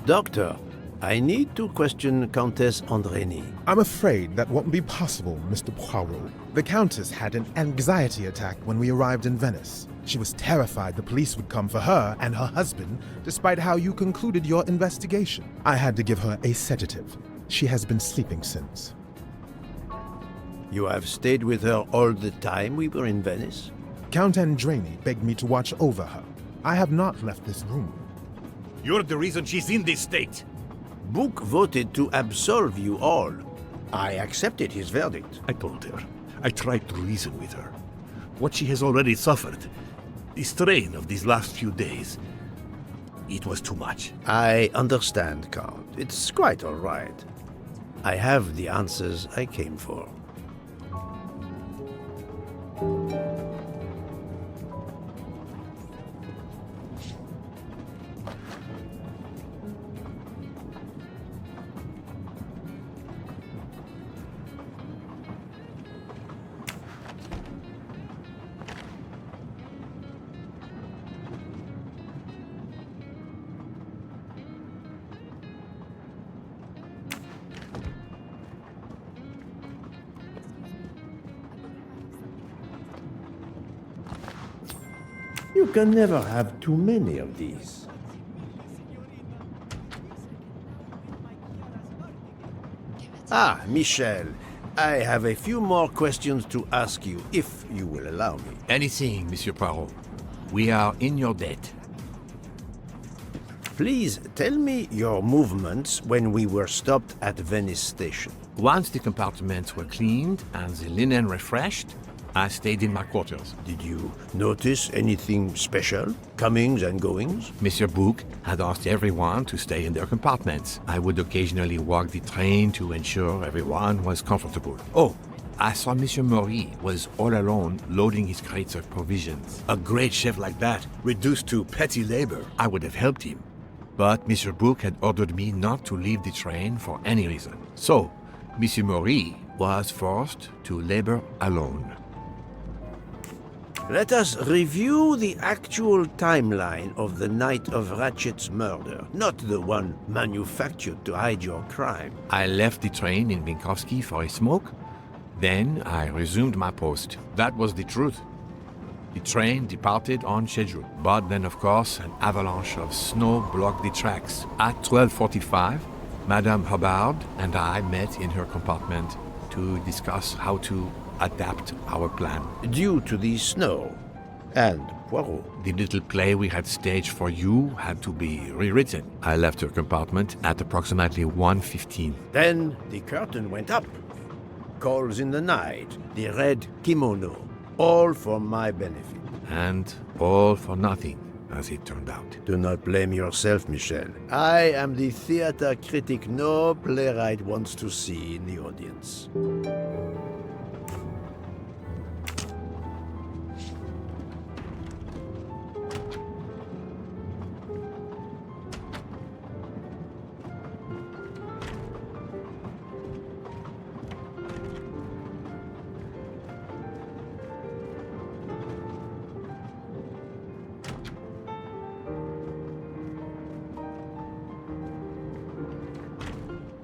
Doctor, I need to question Countess Andreni. I'm afraid that won't be possible, Mr. Poirot. The Countess had an anxiety attack when we arrived in Venice. She was terrified the police would come for her and her husband, despite how you concluded your investigation. I had to give her a sedative. She has been sleeping since. You have stayed with her all the time we were in Venice? Count Andreni begged me to watch over her. I have not left this room. You're the reason she's in this state. Book voted to absolve you all. I accepted his verdict. I told her. I tried to reason with her. What she has already suffered, the strain of these last few days, it was too much. I understand, Count. It's quite all right. I have the answers I came for. You can never have too many of these. Ah, Michel, I have a few more questions to ask you, if you will allow me. Anything, Monsieur Poirot. We are in your debt. Please tell me your movements when we were stopped at Venice Station. Once the compartments were cleaned and the linen refreshed, I stayed in my quarters. Did you notice anything special? Comings and goings? Monsieur Bouc had asked everyone to stay in their compartments. I would occasionally walk the train to ensure everyone was comfortable. Oh, I saw Monsieur Maury was all alone loading his crates of provisions. A great chef like that, reduced to petty labor, I would have helped him. But Monsieur Bouc had ordered me not to leave the train for any reason. So, Monsieur Maury was forced to labor alone. Let us review the actual timeline of the night of Ratchet's murder, not the one manufactured to hide your crime. I left the train in Minkowski for a smoke. Then I resumed my post. That was the truth. The train departed on schedule. But then, of course, an avalanche of snow blocked the tracks. At 12:45, Madame Hubbard and I met in her compartment to discuss how to adapt our plan. Due to the snow and Poirot. The little play we had staged for you had to be rewritten. I left her compartment at approximately 1:15. Then the curtain went up. Calls in the night, the red kimono, all for my benefit. And all for nothing, as it turned out. Do not blame yourself, Michel. I am the theater critic no playwright wants to see in the audience.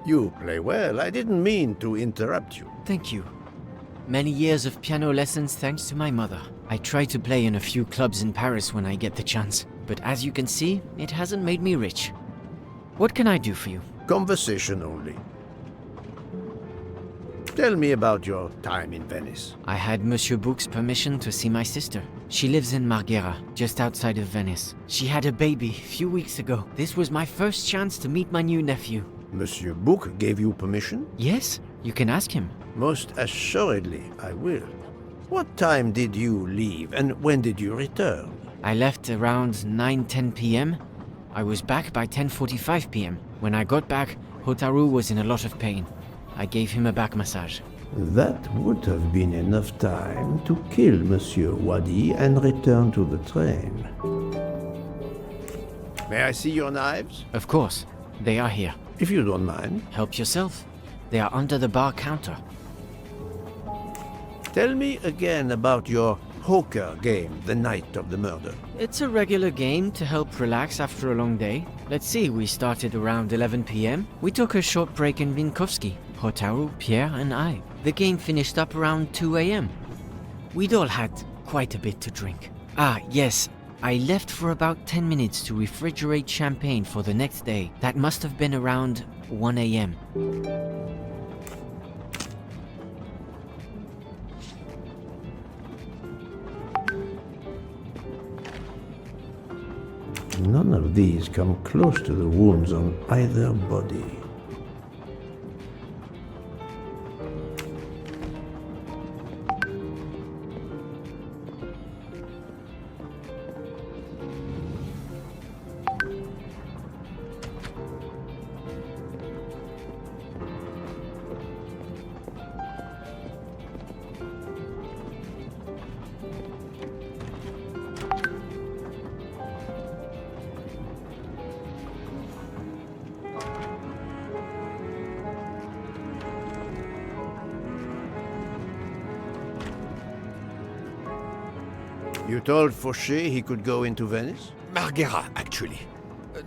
You play well. I didn't mean to interrupt you. Thank you. Many years of piano lessons thanks to my mother. I try to play in a few clubs in Paris when I get the chance, but as you can see, it hasn't made me rich. What can I do for you? Conversation only. Tell me about your time in Venice. I had Monsieur Bouc's permission to see my sister. She lives in Marghera, just outside of Venice. She had a baby a few weeks ago. This was my first chance to meet my new nephew. Monsieur Bouc gave you permission? Yes, you can ask him. Most assuredly, I will. What time did you leave and when did you return? I left around 9:10 p.m. I was back by 10:45 p.m. When I got back, Hotaru was in a lot of pain. I gave him a back massage. That would have been enough time to kill Monsieur Wadi and return to the train. May I see your knives? Of course, they are here. If you don't mind. Help yourself. They are under the bar counter. Tell me again about your poker game the night of the murder? It's a regular game to help relax after a long day. Let's see, we started around 11 p.m. We took a short break in Vinkovsky, Hotaru, Pierre, and I. The game finished up around 2 a.m. We'd all had quite a bit to drink. Ah, yes, I left for about 10 minutes to refrigerate champagne for the next day. That must have been around 1 a.m. None of these come close to the wounds on either body. You told Fauché he could go into Venice? Marghera, actually.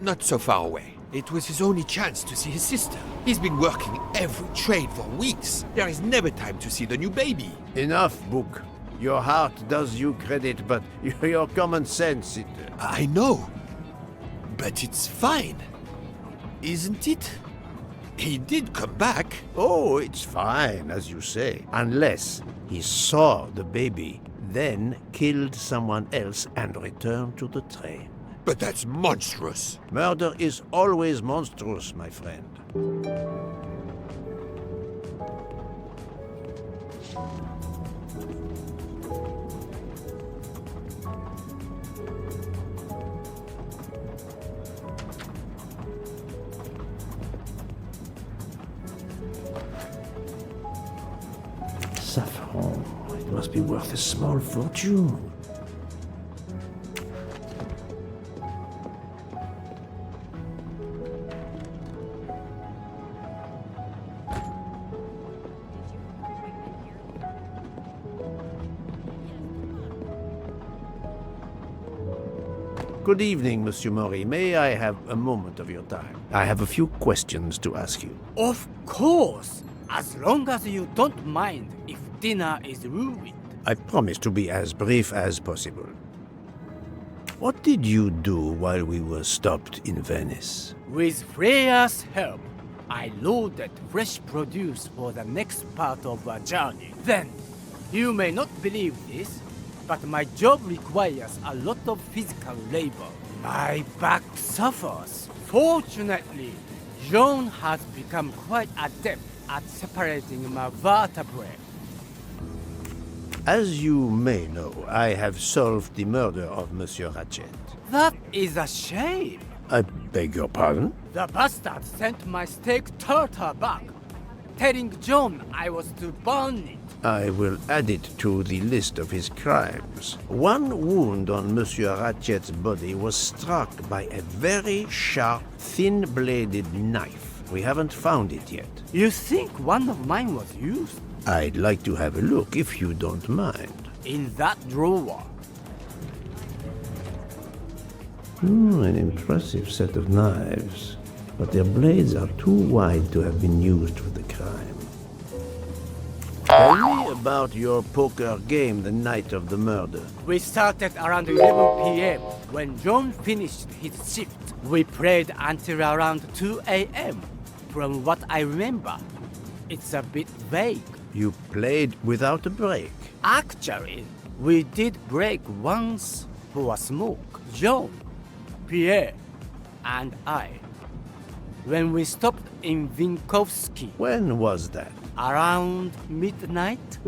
Not so far away. It was his only chance to see his sister. He's been working every trade for weeks. There is never time to see the new baby. Enough, Book. Your heart does you credit, but your common sense, I know. But it's fine. Isn't it? He did come back. Oh, it's fine, as you say. Unless he saw the baby, then killed someone else and returned to the train. But that's monstrous. Murder is always monstrous, my friend. Saffron. It must be worth a small fortune. Good evening, Monsieur Maury. May I have a moment of your time? I have a few questions to ask you. Of course, as long as you don't mind if dinner is ruined. I promise to be as brief as possible. What did you do while we were stopped in Venice? With Freya's help, I loaded fresh produce for the next part of our journey. Then, you may not believe this, but my job requires a lot of physical labor. My back suffers. Fortunately, Jean has become quite adept at separating my vertebrae. As you may know, I have solved the murder of Monsieur Ratchet. That is a shame. I beg your pardon? The bastard sent my steak tartar back, telling John I was to burn it. I will add it to the list of his crimes. One wound on Monsieur Ratchet's body was struck by a very sharp, thin-bladed knife. We haven't found it yet. You think one of mine was used? I'd like to have a look if you don't mind. In that drawer. An impressive set of knives, but their blades are too wide to have been used for the crime. Tell me about your poker game the night of the murder. We started around 11 p.m. When John finished his shift. We played until around 2 a.m. From what I remember, it's a bit vague. You played without a break. Actually, we did break once for a smoke. John, Pierre, and I. When we stopped in Vinkovsky. When was that? Around midnight?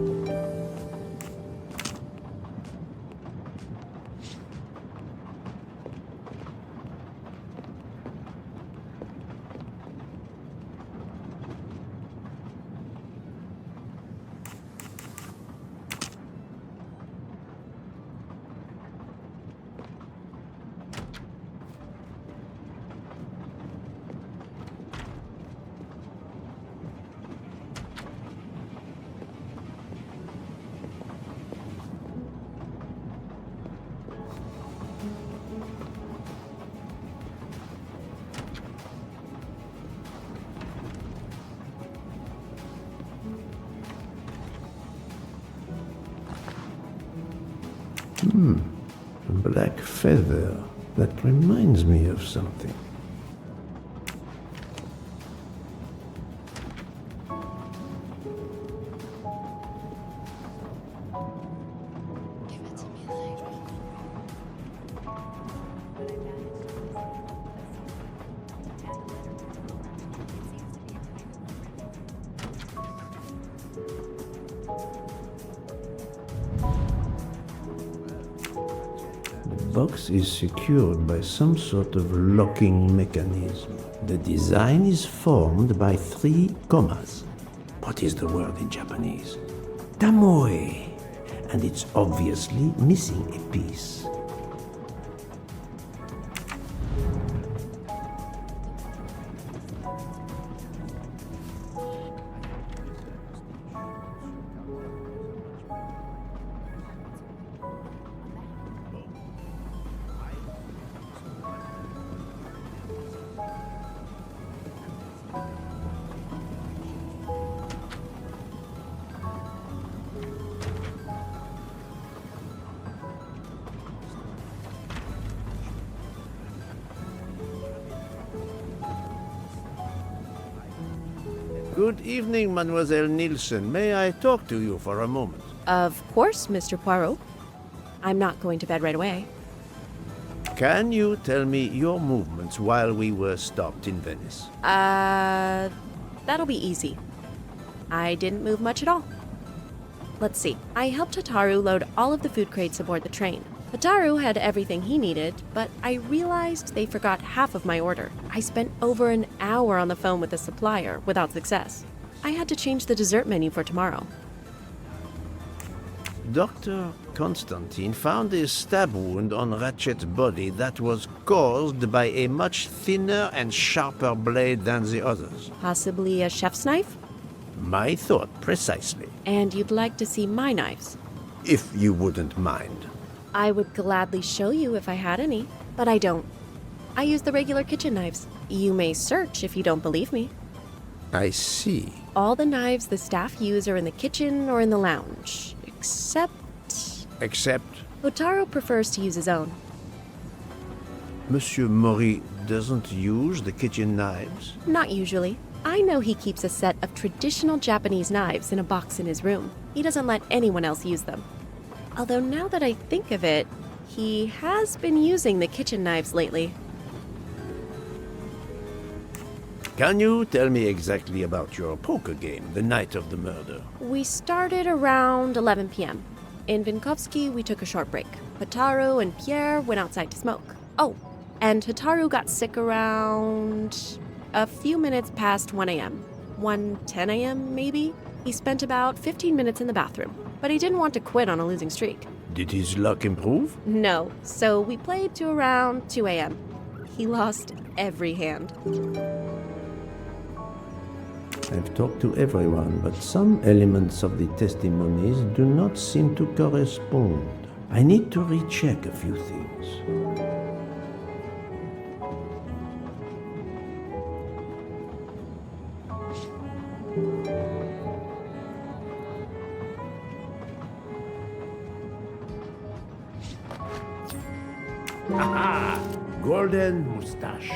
A black feather. That reminds me of something. The box is secured by some sort of locking mechanism. The design is formed by 3 commas. What is the word in Japanese? MotOE. And it's obviously missing a piece. Good evening, Mademoiselle Nielsen. May I talk to you for a moment? Of course, Mr. Poirot. I'm not going to bed right away. Can you tell me your movements while we were stopped in Venice? That'll be easy. I didn't move much at all. Let's see. I helped Hotaru load all of the food crates aboard the train. Hotaru had everything he needed, but I realized they forgot half of my order. I spent over an hour on the phone with the supplier without success. I had to change the dessert menu for tomorrow. Dr. Constantine found a stab wound on Ratchet's body that was caused by a much thinner and sharper blade than the others. Possibly a chef's knife? My thought precisely. And you'd like to see my knives? If you wouldn't mind. I would gladly show you if I had any, but I don't. I use the regular kitchen knives. You may search if you don't believe me. I see. All the knives the staff use are in the kitchen or in the lounge, except... Except Hotaru prefers to use his own. Monsieur Mori doesn't use the kitchen knives? Not usually. I know he keeps a set of traditional Japanese knives in a box in his room. He doesn't let anyone else use them. Although now that I think of it, he has been using the kitchen knives lately. Can you tell me exactly about your poker game the night of the murder? We started around 11 p.m. In Vinkovsky, we took a short break. Hotaru and Pierre went outside to smoke. Oh, and Hotaru got sick around a few minutes past 1 a.m. 1:10 a.m. maybe? He spent about 15 minutes in the bathroom, but he didn't want to quit on a losing streak. Did his luck improve? No, so we played to around 2 a.m. He lost every hand. I've talked to everyone, but some elements of the testimonies do not seem to correspond. I need to recheck a few things. Aha! Golden mustache.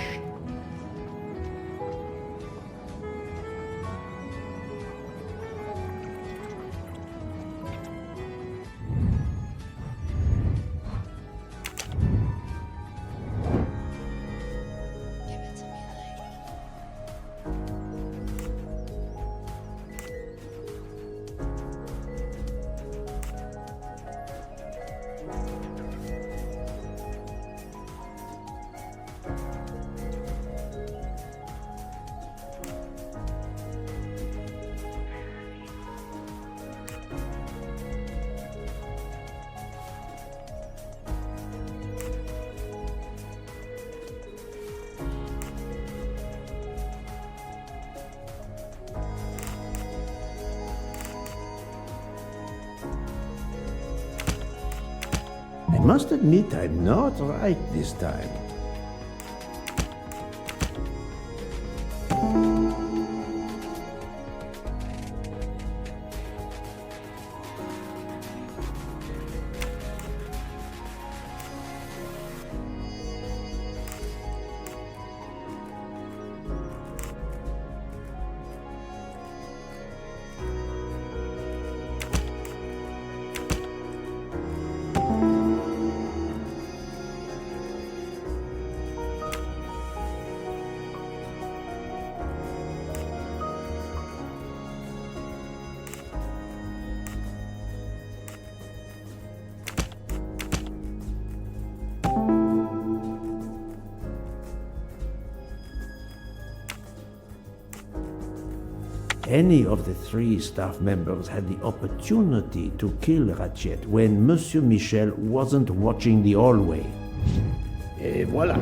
I must admit I'm not right this time. Any of the three staff members had the opportunity to kill Ratchet when Monsieur Michel wasn't watching the hallway. Et voilà.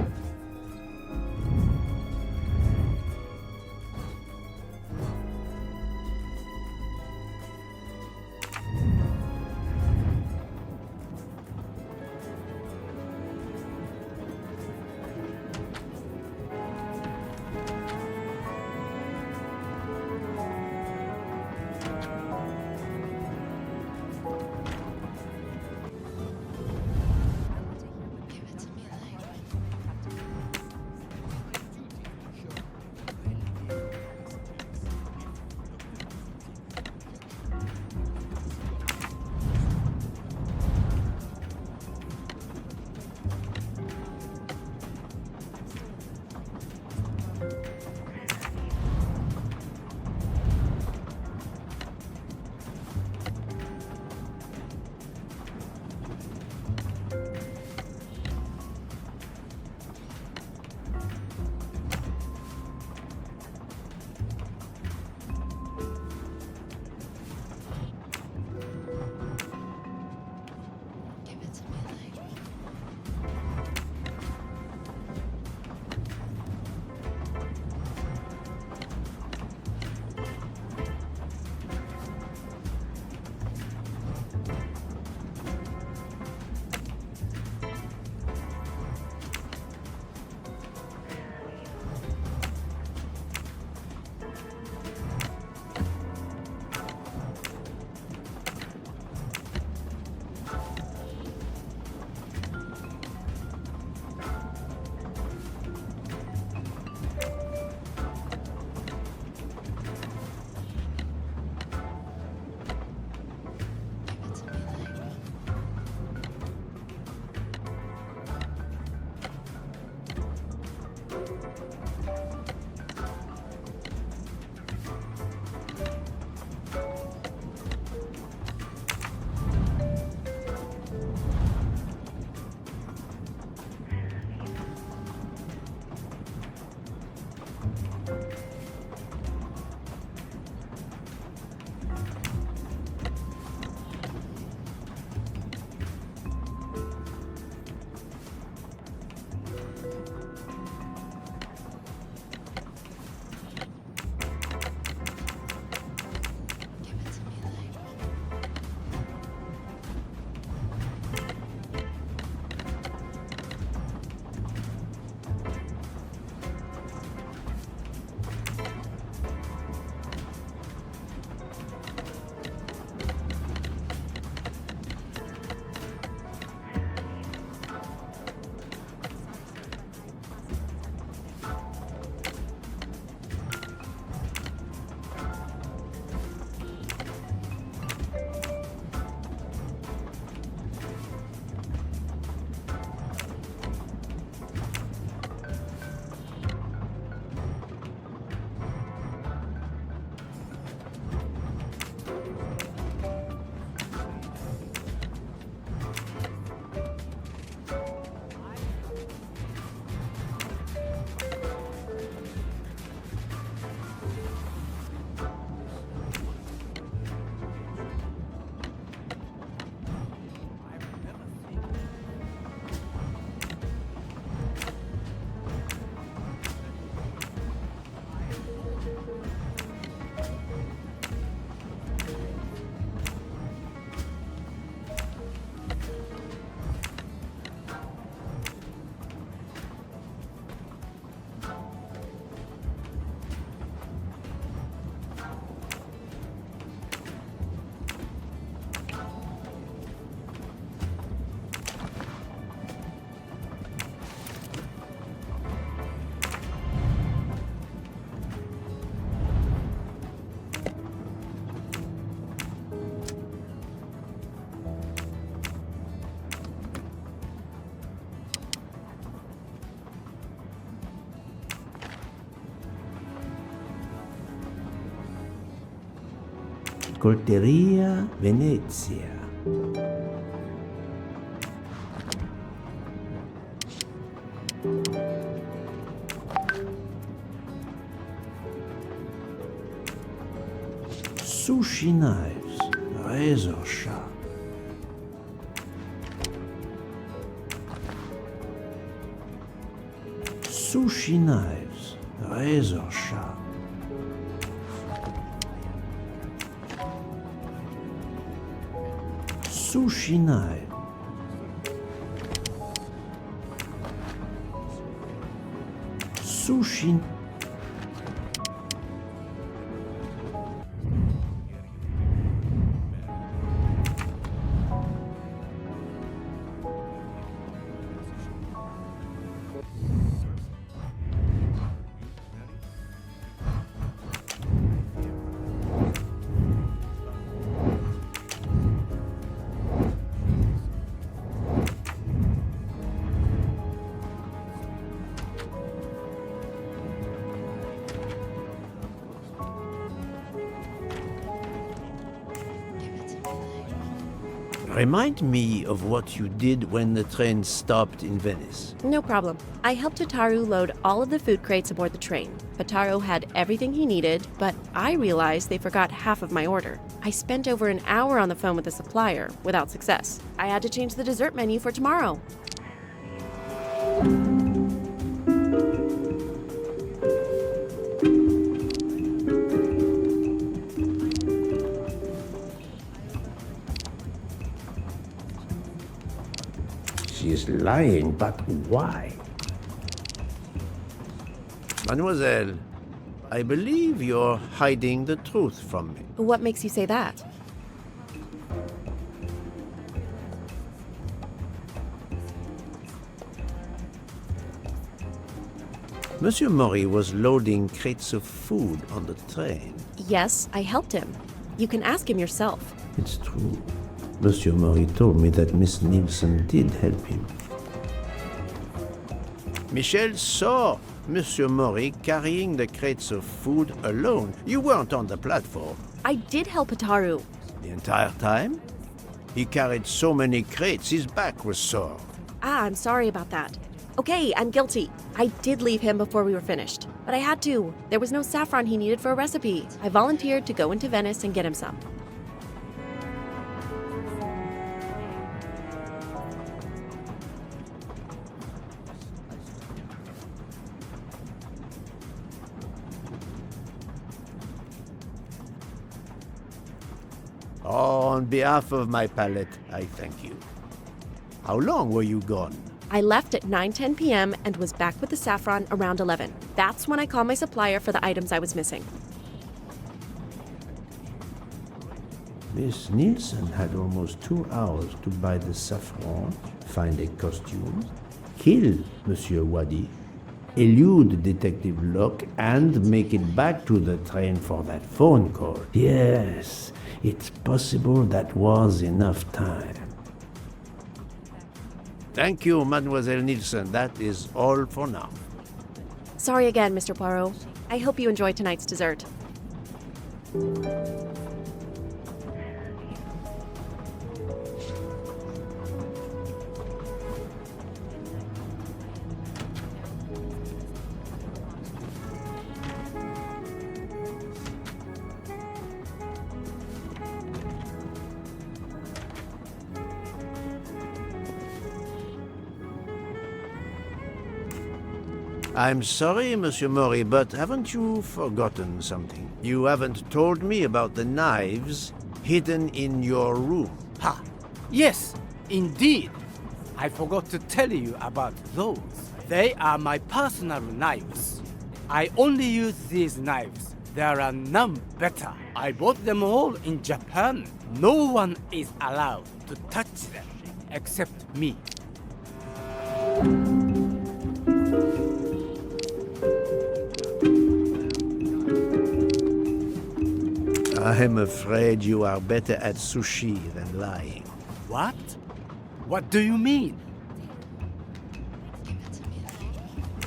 Scolteria Venezia. Sushi knives, razor sharp. Sushi knives, razor sharp. Sushi knife. Sushi. Remind me of what you did when the train stopped in Venice. No problem. I helped Hotaru load all of the food crates aboard the train. Hotaru had everything he needed, but I realized they forgot half of my order. I spent over an hour on the phone with the supplier, without success. I had to change the dessert menu for tomorrow. She is lying, but why? Mademoiselle, I believe you're hiding the truth from me. What makes you say that? Monsieur Mori was loading crates of food on the train. Yes, I helped him. You can ask him yourself. It's true. Monsieur Mori told me that Miss Nielsen did help him. Michel saw Monsieur Mori carrying the crates of food alone. You weren't on the platform. I did help Hotaru. The entire time? He carried so many crates, his back was sore. Ah, I'm sorry about that. Okay, I'm guilty. I did leave him before we were finished, but I had to. There was no saffron he needed for a recipe. I volunteered to go into Venice and get him some. On behalf of my palate, I thank you. How long were you gone? I left at 9:10 p.m. and was back with the saffron around 11. That's when I called my supplier for the items I was missing. Miss Nielsen had almost 2 hours to buy the saffron, find a costume, kill Monsieur Wadi, elude Detective Locke, and make it back to the train for that phone call. Yes, it's possible that was enough time. Thank you, Mademoiselle Nielsen. That is all for now. Sorry again, Mr. Poirot. I hope you enjoy tonight's dessert. I'm sorry, Monsieur Mori, but haven't you forgotten something? You haven't told me about the knives hidden in your room. Ha! Yes, indeed. I forgot to tell you about those. They are my personal knives. I only use these knives. There are none better. I bought them all in Japan. No one is allowed to touch them except me. I'm afraid you are better at sushi than lying. What? What do you mean?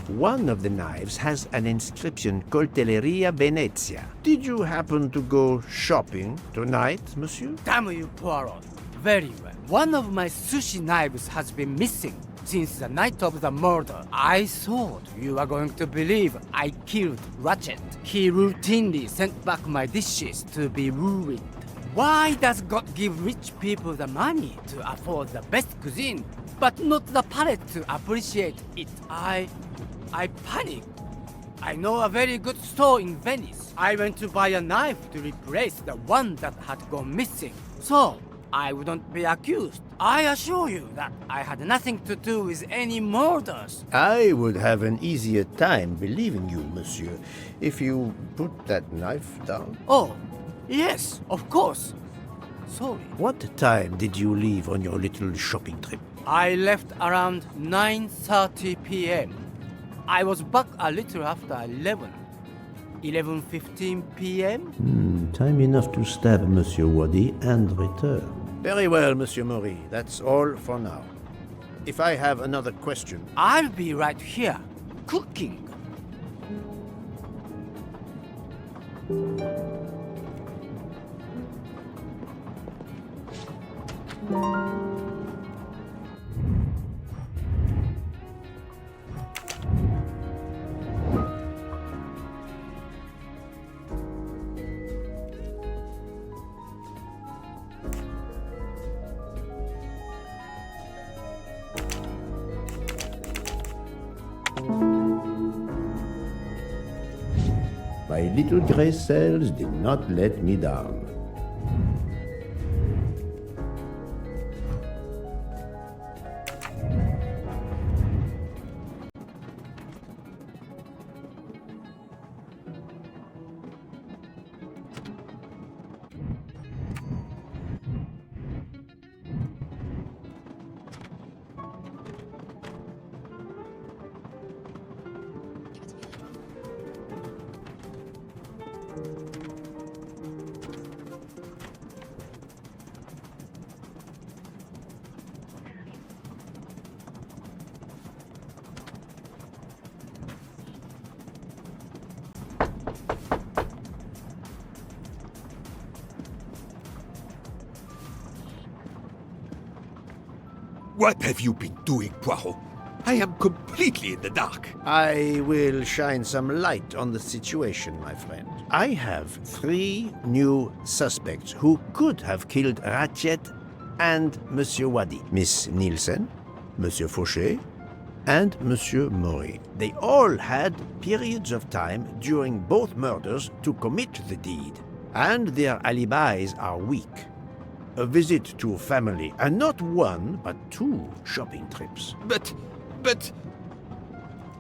One of the knives has an inscription, Coltelleria Venezia. Did you happen to go shopping tonight, monsieur? Damn you, Poirot. Very well. One of my sushi knives has been missing. since the night of the murder. I thought you were going to believe I killed Ratchet. He routinely sent back my dishes to be ruined. Why does God give rich people the money to afford the best cuisine, but not the palate to appreciate it? I panicked. I know a very good store in Venice. I went to buy a knife to replace the one that had gone missing, so I wouldn't be accused. I assure you that I had nothing to do with any murders. I would have an easier time believing you, monsieur, if you put that knife down. Oh, yes, of course. Sorry. What time did you leave on your little shopping trip? I left around 9:30 p.m. I was back a little after 11. 11:15 p.m. Time enough to stab Monsieur Waddy and return. Very well, Monsieur Maury. That's all for now. If I have another question... I'll be right here, cooking. My little gray cells did not let me down. What have you been doing, Poirot? I am completely in the dark. I will shine some light on the situation, my friend. I have 3 new suspects who could have killed Ratchet and Monsieur Waddy. Miss Nielsen, Monsieur Fauché, and Monsieur Maury. They all had periods of time during both murders to commit the deed, and their alibis are weak. A visit to family, and not 1, but 2 shopping trips. But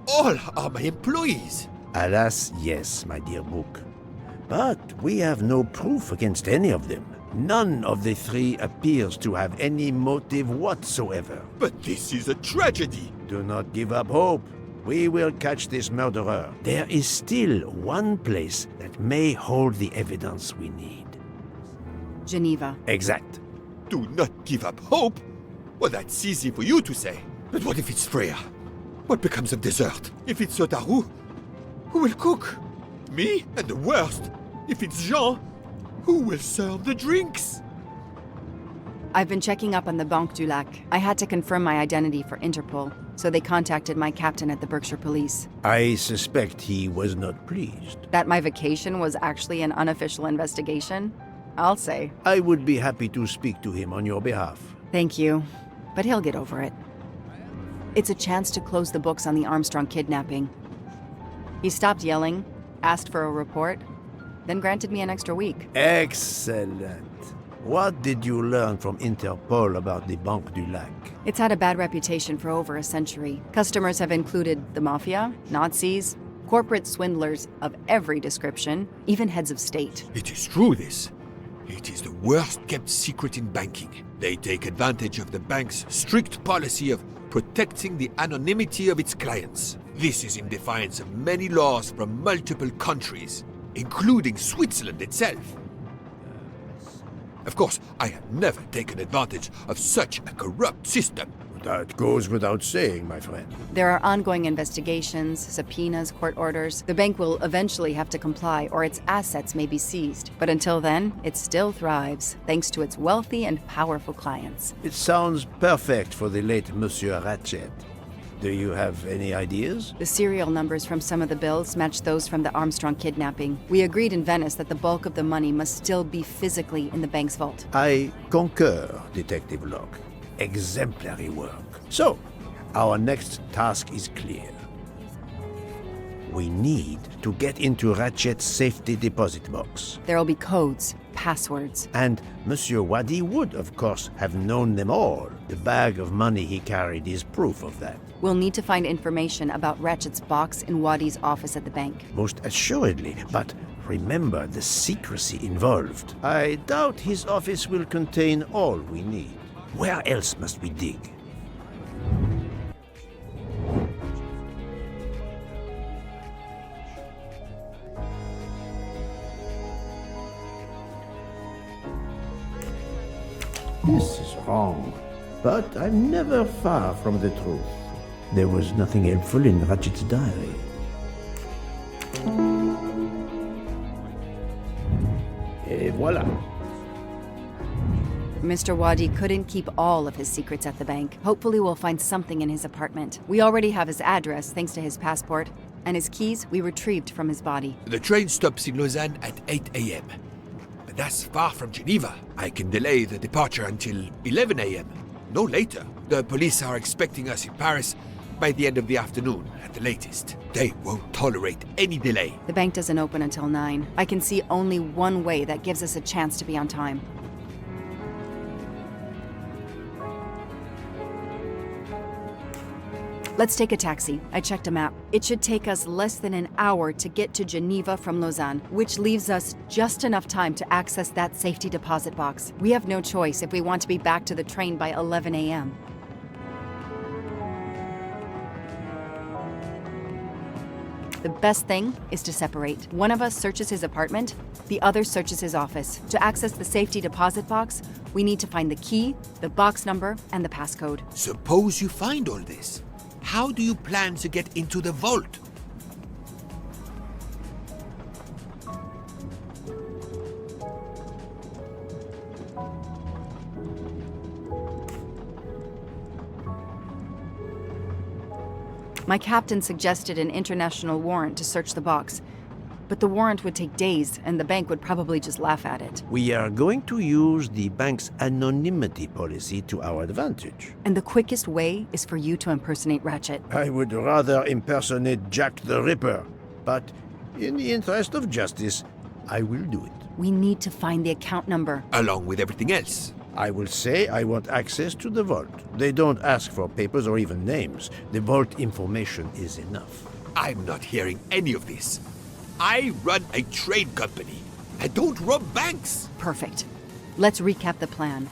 all are my employees. Alas, yes, my dear book. But we have no proof against any of them. None of the 3 appears to have any motive whatsoever. But this is a tragedy. Do not give up hope. We will catch this murderer. There is still one place that may hold the evidence we need. Geneva. Exact. Do not give up hope? Well, that's easy for you to say. But what if it's Freya? What becomes of dessert? If it's Sotaru, who will cook? Me? And the worst, if it's Jean, who will serve the drinks? I've been checking up on the Banque du Lac. I had to confirm my identity for Interpol, so they contacted my captain at the Berkshire Police. I suspect he was not pleased. That my vacation was actually an unofficial investigation? I'll say. I would be happy to speak to him on your behalf. Thank you, but he'll get over it. It's a chance to close the books on the Armstrong kidnapping. He stopped yelling, asked for a report, then granted me an extra week. Excellent. What did you learn from Interpol about the Banque du Lac? It's had a bad reputation for over a century. Customers have included the mafia, Nazis, corporate swindlers of every description, even heads of state. It is true, this. It is the worst-kept secret in banking. They take advantage of the bank's strict policy of protecting the anonymity of its clients. This is in defiance of many laws from multiple countries, including Switzerland itself. Of course, I have never taken advantage of such a corrupt system. That goes without saying, my friend. There are ongoing investigations, subpoenas, court orders. The bank will eventually have to comply, or its assets may be seized. But until then, it still thrives, thanks to its wealthy and powerful clients. It sounds perfect for the late Monsieur Ratchet. Do you have any ideas? The serial numbers from some of the bills match those from the Armstrong kidnapping. We agreed in Venice that the bulk of the money must still be physically in the bank's vault. I concur, Detective Locke. Exemplary work. So, our next task is clear. We need to get into Ratchet's safety deposit box. There will be codes, passwords. And Monsieur Wadi would, of course, have known them all. The bag of money he carried is proof of that. We'll need to find information about Ratchet's box in Wadi's office at the bank. Most assuredly, but remember the secrecy involved. I doubt his office will contain all we need. Where else must we dig? This is wrong, but I'm never far from the truth. There was nothing helpful in Ratchet's diary. Et voilà. Mr. Wadi couldn't keep all of his secrets at the bank. Hopefully we'll find something in his apartment. We already have his address thanks to his passport, and his keys we retrieved from his body. The train stops in Lausanne at 8 a.m. But that's far from Geneva. I can delay the departure until 11 a.m. No later. The police are expecting us in Paris by the end of the afternoon at the latest. They won't tolerate any delay. The bank doesn't open until 9. I can see only one way that gives us a chance to be on time. Let's take a taxi. I checked a map. It should take us less than an hour to get to Geneva from Lausanne, which leaves us just enough time to access that safety deposit box. We have no choice if we want to be back to the train by 11 a.m. The best thing is to separate. One of us searches his apartment, the other searches his office. To access the safety deposit box, we need to find the key, the box number, and the passcode. Suppose you find all this. How do you plan to get into the vault? My captain suggested an international warrant to search the box, but the warrant would take days and the bank would probably just laugh at it. We are going to use the bank's anonymity policy to our advantage. And the quickest way is for you to impersonate Ratchet. I would rather impersonate Jack the Ripper, but in the interest of justice, I will do it. We need to find the account number. Along with everything else. I will say I want access to the vault. They don't ask for papers or even names. The vault information is enough. I'm not hearing any of this. I run a trade company. I don't rob banks. Perfect. Let's recap the plan.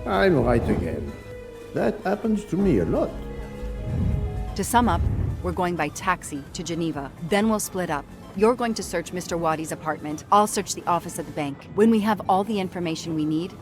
I'm right again. That happens to me a lot. To sum up, we're going by taxi to Geneva. Then we'll split up. You're going to search Mr. Wadi's apartment. I'll search the office at the bank. When we have all the information we need,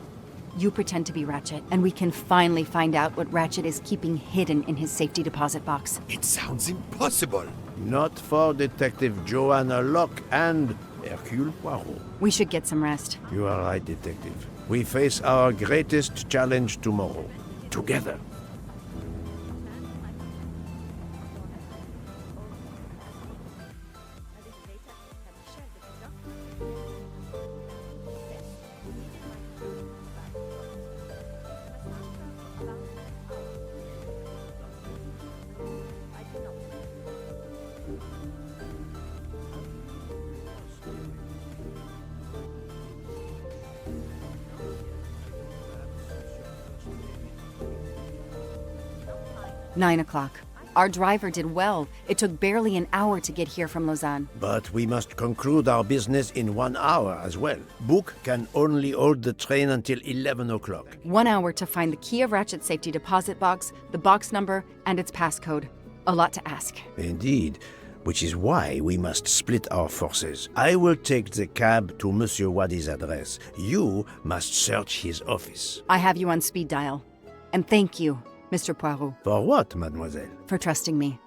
you pretend to be Ratchet, and we can finally find out what Ratchet is keeping hidden in his safety deposit box. It sounds impossible. Not for Detective Joanna Locke and Hercule Poirot. We should get some rest. You are right, Detective. We face our greatest challenge tomorrow. Together. Nine o'clock. Our driver did well. It took barely an hour to get here from Lausanne. But we must conclude our business in 1 hour as well. Book can only hold the train until 11 o'clock. 1 hour to find the key of Ratchet's safety deposit box, the box number, and its passcode. A lot to ask. Indeed, which is why we must split our forces. I will take the cab to Monsieur Wadi's address. You must search his office. I have you on speed dial. And thank you, Mr. Poirot, For what, mademoiselle? for trusting me.